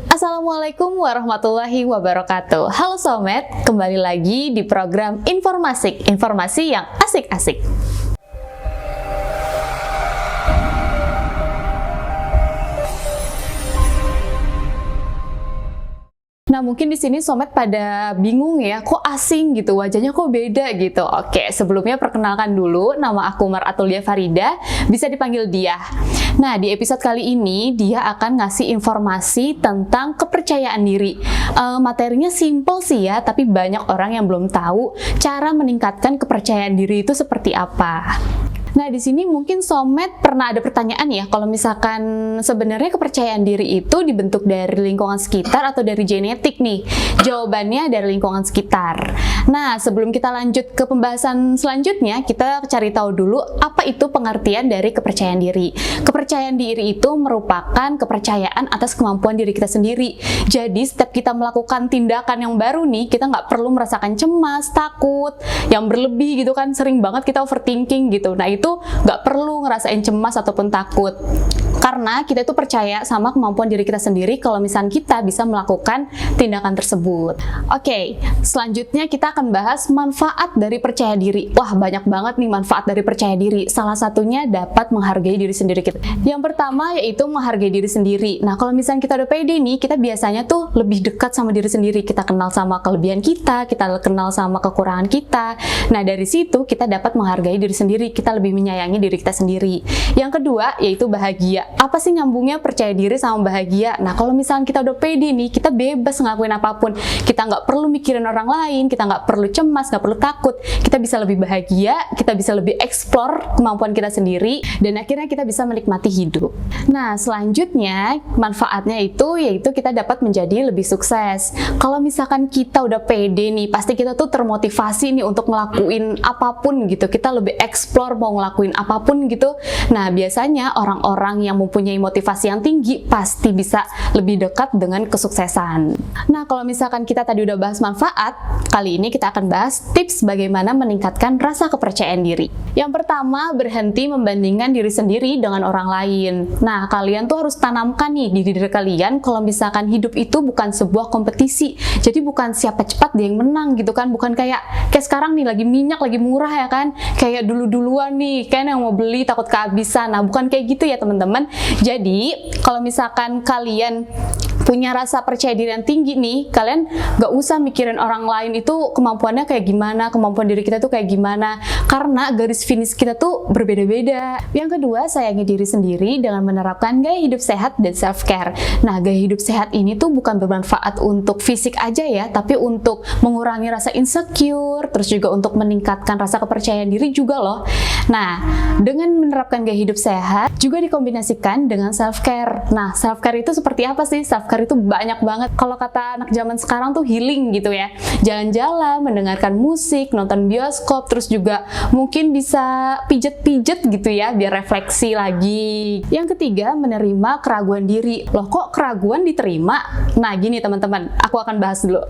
Assalamualaikum warahmatullahi wabarakatuh. Halo Somet, kembali lagi di program Informasik, informasi yang asik-asik. Nah, mungkin di sini Somet pada bingung ya, kok asing gitu, wajahnya kok beda gitu. Oke, sebelumnya perkenalkan dulu, nama aku Maratulia Farida, bisa dipanggil Dia. Nah, di episode kali ini Dia akan ngasih informasi tentang kepercayaan diri. Materinya simple sih ya, tapi banyak orang yang belum tahu cara meningkatkan kepercayaan diri itu seperti apa. Nah, di sini mungkin Somet pernah ada pertanyaan ya, kalau misalkan sebenarnya kepercayaan diri itu dibentuk dari lingkungan sekitar atau dari genetik nih? Jawabannya dari lingkungan sekitar. Nah, sebelum kita lanjut ke pembahasan selanjutnya, kita cari tahu dulu apa itu pengertian dari kepercayaan diri. Kepercayaan diri itu merupakan kepercayaan atas kemampuan diri kita sendiri. Jadi, setiap kita melakukan tindakan yang baru nih, kita nggak perlu merasakan cemas, takut, yang berlebih gitu kan, sering banget kita overthinking gitu. Nah, itu nggak perlu ngerasain cemas ataupun takut, karena kita itu percaya sama kemampuan diri kita sendiri kalau misalnya kita bisa melakukan tindakan tersebut. Oke, selanjutnya kita akan bahas manfaat dari percaya diri. Wah, banyak banget nih manfaat dari percaya diri. Salah satunya dapat menghargai diri sendiri kita. Yang pertama yaitu menghargai diri sendiri. Nah, kalau misalnya kita udah pede nih, kita biasanya tuh lebih dekat sama diri sendiri. Kita kenal sama kelebihan kita kenal sama kekurangan kita. Nah, dari situ kita dapat menghargai diri sendiri. Kita lebih menyayangi diri kita sendiri. Yang kedua yaitu bahagia. Apa sih nyambungnya percaya diri sama bahagia? Nah, kalau misalnya kita udah pede nih, kita bebas ngelakuin apapun. Kita nggak perlu mikirin orang lain, kita nggak perlu cemas, nggak perlu takut. Kita bisa lebih bahagia, kita bisa lebih explore kemampuan kita sendiri, dan akhirnya kita bisa menikmati hidup. Nah, selanjutnya manfaatnya itu yaitu kita dapat menjadi lebih sukses. Kalau misalkan kita udah pede nih, pasti kita tuh termotivasi nih untuk ngelakuin apapun gitu. Kita lebih explore mau ngelakuin apapun gitu. Nah, biasanya orang-orang yang mempunyai motivasi yang tinggi pasti bisa lebih dekat dengan kesuksesan. Nah, kalau misalkan kita tadi udah bahas manfaat, kali ini kita akan bahas tips bagaimana meningkatkan rasa kepercayaan diri. Yang pertama, berhenti membandingkan diri sendiri dengan orang lain. Nah, kalian tuh harus tanamkan nih di diri kalian kalau misalkan hidup itu bukan sebuah kompetisi. Jadi bukan siapa cepat dia yang menang gitu kan, bukan kayak sekarang nih lagi minyak lagi murah ya kan, kayak duluan nih kan yang mau beli takut kehabisan. Nah, bukan kayak gitu ya teman-teman. Jadi kalau misalkan kalian punya rasa percaya diri yang tinggi nih, kalian gak usah mikirin orang lain itu kemampuannya kayak gimana, kemampuan diri kita tuh kayak gimana, karena garis finish kita tuh berbeda-beda. Yang kedua, sayangi diri sendiri dengan menerapkan gaya hidup sehat dan self-care. Nah, gaya hidup sehat ini tuh bukan bermanfaat untuk fisik aja ya, tapi untuk mengurangi rasa insecure, terus juga untuk meningkatkan rasa kepercayaan diri juga loh. Nah, dengan menerapkan gaya hidup sehat, juga dikombinasikan dengan self-care. Nah, self-care itu seperti apa sih? Self-care itu banyak banget. Kalau kata anak zaman sekarang tuh healing gitu ya. Jalan-jalan, mendengarkan musik, nonton bioskop, terus juga mungkin bisa pijet-pijet gitu ya, biar refleksi lagi. Yang ketiga, menerima keraguan diri. Loh, kok keraguan diterima? Nah, gini teman-teman, aku akan bahas dulu.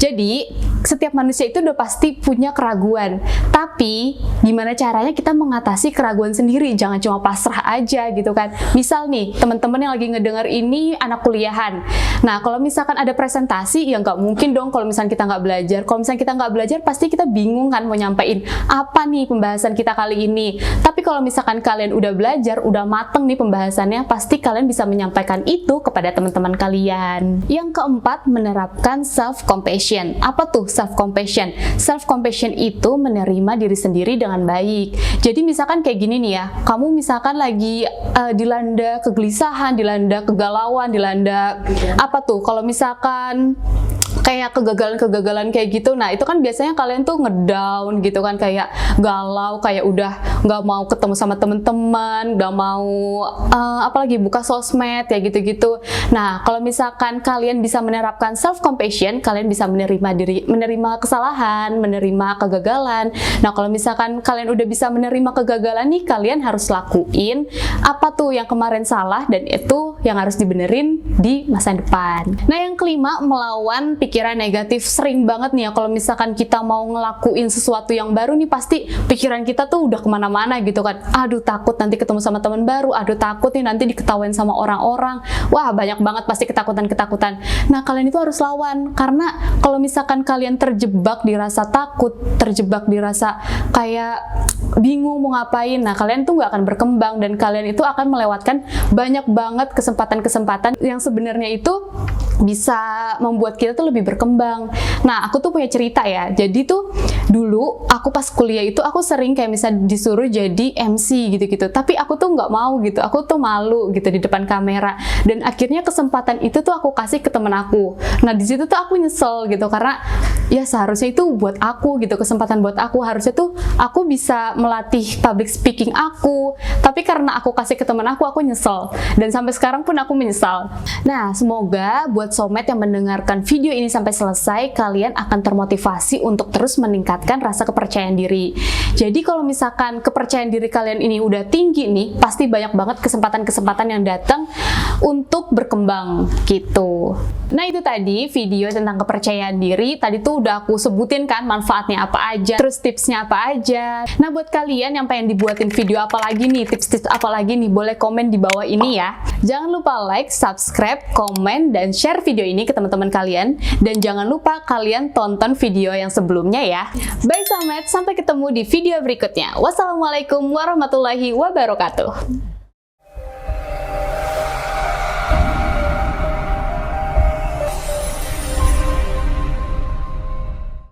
Jadi, setiap manusia itu udah pasti punya keraguan. Tapi, gimana caranya kita mengatasi keraguan sendiri? Jangan cuma pasrah aja gitu kan. Misal nih, teman-teman yang lagi ngedengar ini anak kuliahan. Nah, kalau misalkan ada presentasi, ya nggak mungkin dong kalau misalkan kita nggak belajar. Kalau misalkan kita nggak belajar, pasti kita bingung kan mau nyampein apa nih pembahasan kita kali ini. Tapi kalau misalkan kalian udah belajar, udah mateng nih pembahasannya, pasti kalian bisa menyampaikan itu kepada teman-teman kalian. Yang keempat, menerapkan self-compassion. Apa tuh self-compassion? Self-compassion itu menerima diri sendiri dengan baik. Jadi misalkan kayak gini nih ya, kamu misalkan lagi dilanda kegelisahan, dilanda kegalauan, dilanda apa tuh, kalau misalkan kayak kegagalan-kegagalan kayak gitu, nah itu kan biasanya kalian tuh ngedown gitu kan, kayak galau, kayak udah nggak mau ketemu sama temen-temen, nggak mau apalagi buka sosmed ya gitu-gitu. Nah, kalau misalkan kalian bisa menerapkan self-compassion, kalian bisa menerima kesalahan, menerima kegagalan. Nah, kalau misalkan kalian udah bisa menerima kegagalan nih, kalian harus lakuin apa tuh yang kemarin salah, dan itu yang harus dibenerin di masa depan. Nah, yang kelima, melawan pikiran pikiran negatif. Sering banget nih ya kalau misalkan kita mau ngelakuin sesuatu yang baru nih, pasti pikiran kita tuh udah kemana-mana gitu kan. Aduh takut nanti ketemu sama teman baru, aduh takut nih nanti diketawain sama orang-orang. Wah banyak banget pasti ketakutan-ketakutan. Nah kalian itu harus lawan, karena kalau misalkan kalian terjebak di rasa takut, terjebak di rasa kayak bingung mau ngapain, nah kalian tuh nggak akan berkembang, dan kalian itu akan melewatkan banyak banget kesempatan-kesempatan yang sebenarnya itu bisa membuat kita tuh lebih berkembang. Nah aku tuh punya cerita ya, jadi tuh dulu aku pas kuliah itu aku sering kayak misalnya disuruh jadi MC gitu-gitu, tapi aku tuh nggak mau gitu, aku tuh malu gitu di depan kamera, dan akhirnya kesempatan itu tuh aku kasih ke temen aku. Nah di situ tuh aku nyesel gitu, karena ya seharusnya itu buat aku gitu, kesempatan buat aku, harusnya tuh aku bisa melatih public speaking aku, tapi karena aku kasih ke temen aku nyesel, dan sampai sekarang pun aku menyesal. Nah semoga buat soulmate yang mendengarkan video ini sampai selesai, kalian akan termotivasi untuk terus meningkatkan rasa kepercayaan diri. Jadi kalau misalkan kepercayaan diri kalian ini udah tinggi nih, pasti banyak banget kesempatan-kesempatan yang datang untuk berkembang gitu. Nah itu tadi video tentang kepercayaan diri. Tadi tuh udah aku sebutin kan manfaatnya apa aja, terus tipsnya apa aja. Nah buat kalian yang pengen dibuatin video apa lagi nih, tips-tips apa lagi nih, boleh komen di bawah ini ya. Jangan lupa like, subscribe, komen, dan share video ini ke teman-teman kalian. Dan jangan lupa kalian tonton video yang sebelumnya ya. Bye soulmate, sampai ketemu di video berikutnya. Wassalamualaikum warahmatullahi wabarakatuh.